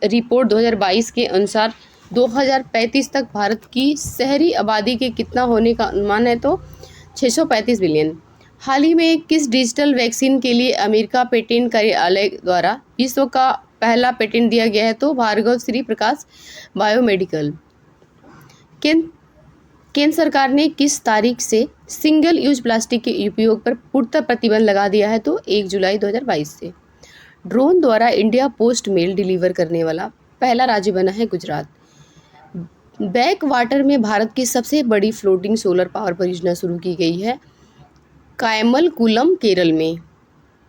रिपोर्ट 2022 के अनुसार 2035 तक भारत की शहरी आबादी के कितना होने का अनुमान है, तो 635 बिलियन। हाल ही में किस डिजिटल वैक्सीन के लिए अमेरिका पेटेंट कार्यालय द्वारा विश्व का पहला पेटेंट दिया गया है, तो भार्गव श्री प्रकाश बायोमेडिकल। केंद्र सरकार ने किस तारीख से सिंगल यूज प्लास्टिक के उपयोग पर पूर्णतः प्रतिबंध लगा दिया है, तो 1 जुलाई 2022 से। ड्रोन द्वारा इंडिया पोस्ट मेल डिलीवर करने वाला पहला राज्य बना है गुजरात। बैक वाटर में भारत की सबसे बड़ी फ्लोटिंग सोलर पावर परियोजना शुरू की गई है कायमलकुलम केरल में।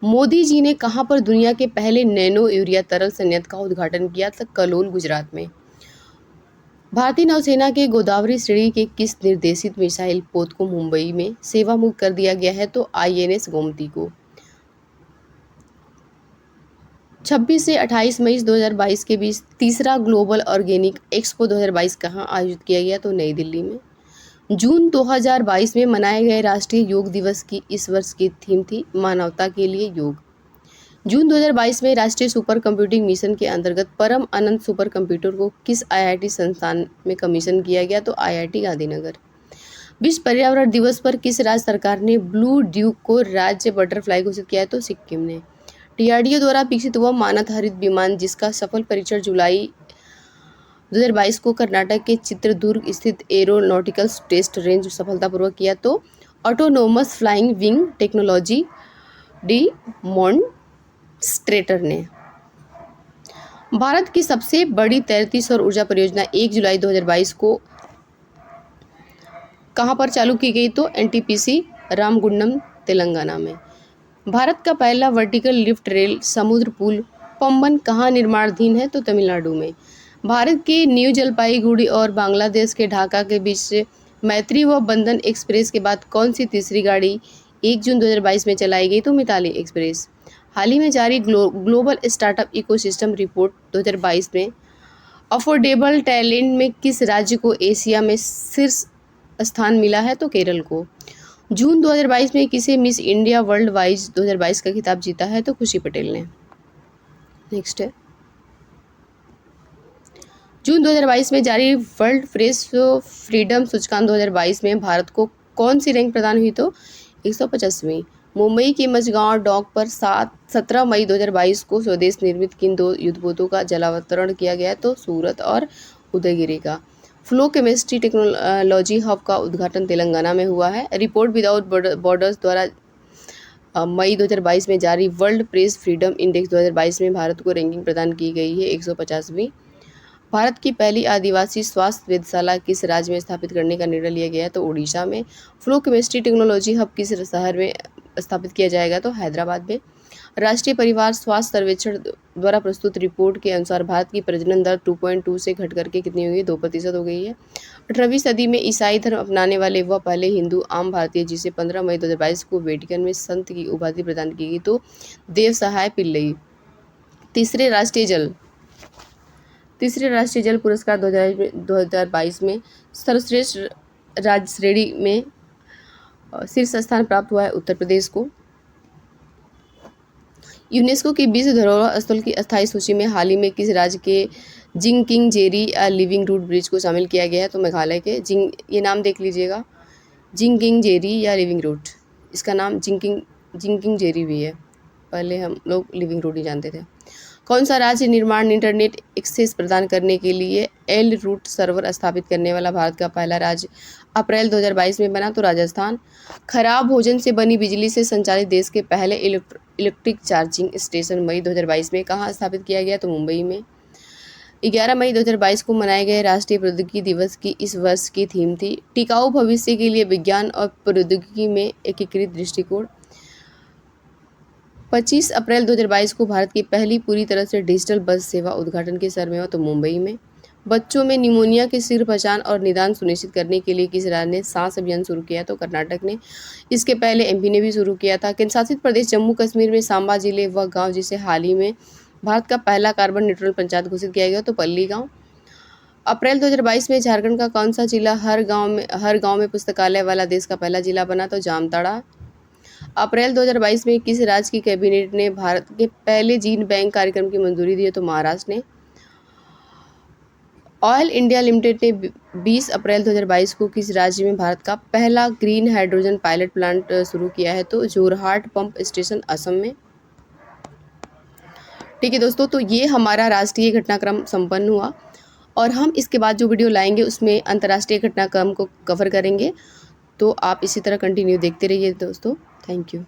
मोदी जी ने कहां पर दुनिया के पहले नैनो यूरिया तरल संयंत्र का उद्घाटन किया था, कलोल गुजरात में। भारतीय नौसेना के गोदावरी श्रेणी के किस निर्देशित मिसाइल पोत को मुंबई में सेवा मुक्त कर दिया गया है, तो INS गोमती को। 26 से 28 मई 2022 के बीच तीसरा ग्लोबल ऑर्गेनिक एक्सपो 2022 कहाँ आयोजित किया गया, तो नई दिल्ली में। जून 2022 में मनाए गए राष्ट्रीय योग दिवस की इस वर्ष की थीम थी मानवता के लिए योग। जून 2022 में राष्ट्रीय सुपर कंप्यूटिंग मिशन के अंतर्गत परम अनंत सुपर कंप्यूटर को किस आईआईटी संस्थान में कमीशन किया गया? तो आईआईटी गांधीनगर। विश्व पर्यावरण दिवस पर किस राज्य सरकार ने ब्लू ड्यूक को राज्य बटरफ्लाई घोषित किया है? तो सिक्किम ने। डीआरडीओ द्वारा विकसित हुआ मानव हरित विमान जिसका सफल परीक्षण जुलाई 2022 को कर्नाटक के चित्रदुर्ग स्थित एरोनॉटिकल टेस्ट रेंज सफलतापूर्वक किया, तो autonomous flying wing technology demonstrator ने। भारत की सबसे बड़ी तैरती सौर ऊर्जा परियोजना 1 जुलाई 2022 को कहां पर चालू की गई? तो एनटीपीसी रामगुंडम तेलंगाना में। भारत का पहला वर्टिकल लिफ्ट रेल समुद्र पुल पंबन कहाँ निर्माणाधीन है? तो तमिलनाडु में। भारत के न्यू जलपाईगुड़ी और बांग्लादेश के ढाका के बीच से मैत्री व बंधन एक्सप्रेस के बाद कौन सी तीसरी गाड़ी 1 जून 2022 में चलाई गई? तो मिताली एक्सप्रेस। हाल ही में जारी ग्लोबल स्टार्टअप इकोसिस्टम रिपोर्ट 2022 में अफोर्डेबल टैलेंट में किस राज्य को एशिया में शीर्ष स्थान मिला है? तो केरल को। जून 2022 में किसे मिस इंडिया वर्ल्ड वाइज 2022 का खिताब जीता है? तो खुशी पटेल ने। नेक्स्ट है, जून 2022 में जारी वर्ल्ड प्रेस फ्रीडम सूचकांक 2022 में भारत को कौन सी रैंक प्रदान हुई? तो 150वीं। मुंबई के मझगांव डॉक पर 17 मई 2022 को स्वदेश निर्मित किन 2 युद्धपोतों का जलावतरण किया गया? तो सूरत और उदयगिरी का। फ्लो केमिस्ट्री टेक्नोलॉजी हब का उद्घाटन तेलंगाना में हुआ है। रिपोर्ट विदाउट बॉर्डर्स द्वारा मई 2022 में जारी वर्ल्ड प्रेस फ्रीडम इंडेक्स 2022 में भारत को रैंकिंग प्रदान की गई है 150वीं। भारत की पहली आदिवासी स्वास्थ्य वेधशाला किस राज्य में स्थापित करने का निर्णय लिया गया है? तो ओडिशा में। फ्लो केमिस्ट्री टेक्नोलॉजी हब किस शहर में स्थापित किया जाएगा? तो हैदराबाद में। राष्ट्रीय परिवार स्वास्थ्य सर्वेक्षण द्वारा प्रस्तुत रिपोर्ट के अनुसार भारत की प्रजनन दर 2.2 से घट करके कितनी हुई है? 2% हो गई है। 18वीं सदी में ईसाई धर्म अपनाने वाले वह पहले हिंदू आम भारतीय जिसे 15 मई 2022 को वेटिकन में संत की उपाधि प्रदान की गई? तो देव सहाय पिल्लई। तीसरे राष्ट्रीय जल पुरस्कार 2022 में सर्वश्रेष्ठ राज्य श्रेणी में शीर्ष स्थान प्राप्त हुआ है उत्तर प्रदेश को। यूनेस्को की विश्व धरोहर स्थल की अस्थायी सूची में हाल ही में किस राज्य के जिंगकिंग जेरी या लिविंग रूट ब्रिज को शामिल किया गया है? तो मेघालय के। ये नाम देख लीजिएगा, जिंगकिंग जेरी या लिविंग रूट। इसका नाम जिंगकिंग जेरी भी है, पहले हम लोग लिविंग रूट ही जानते थे। कौन सा राज्य निर्माण इंटरनेट एक्सेस प्रदान करने के लिए एल रूट सर्वर स्थापित करने वाला भारत का पहला राज्य अप्रैल 2022 में बना? तो राजस्थान। खराब भोजन से बनी बिजली से संचालित देश के पहले इलेक्ट्रिक चार्जिंग स्टेशन मई 2022 में कहाँ स्थापित किया गया? तो मुंबई में। 11 मई 2022 को मनाए गए राष्ट्रीय प्रौद्योगिकी दिवस की इस वर्ष की थीम थी टिकाऊ भविष्य के लिए विज्ञान और प्रौद्योगिकी में एकीकृत दृष्टिकोण। 25 अप्रैल 2022 को भारत की पहली पूरी तरह से डिजिटल बस सेवा उद्घाटन के शहर में हुआ? तो मुंबई में। बच्चों में निमोनिया के शीघ्र पहचान और निदान सुनिश्चित करने के लिए किस राज्य ने सांस अभियान शुरू किया? तो कर्नाटक ने। इसके पहले एमपी ने भी शुरू किया था। केंद्रशासित प्रदेश जम्मू कश्मीर में सांबा जिले व गांव जिसे हाल ही में भारत का पहला कार्बन न्यूट्रल पंचायत घोषित किया गया? तो पल्ली गाँव। अप्रैल 2022 में झारखंड का कौन सा जिला हर गाँव में पुस्तकालय वाला देश का पहला जिला बना? तो जामताड़ा। अप्रैल 2022 में किस राज्य की कैबिनेट ने भारत के पहले जीन बैंक कार्यक्रम की मंजूरी दी है? तो महाराष्ट्र ने। ऑयल इंडिया लिमिटेड ने 20 अप्रैल 2022 को किस राज्य में भारत का पहला ग्रीन हाइड्रोजन पायलट प्लांट शुरू किया है? तो जोरहाट पंप स्टेशन असम में। ठीक है दोस्तों, तो ये हमारा राष्ट्रीय घटनाक्रम संपन्न हुआ और हम इसके बाद जो वीडियो लाएंगे उसमें अंतर्राष्ट्रीय घटनाक्रम को कवर करेंगे। तो आप इसी तरह कंटिन्यू देखते रहिए दोस्तों। Thank you.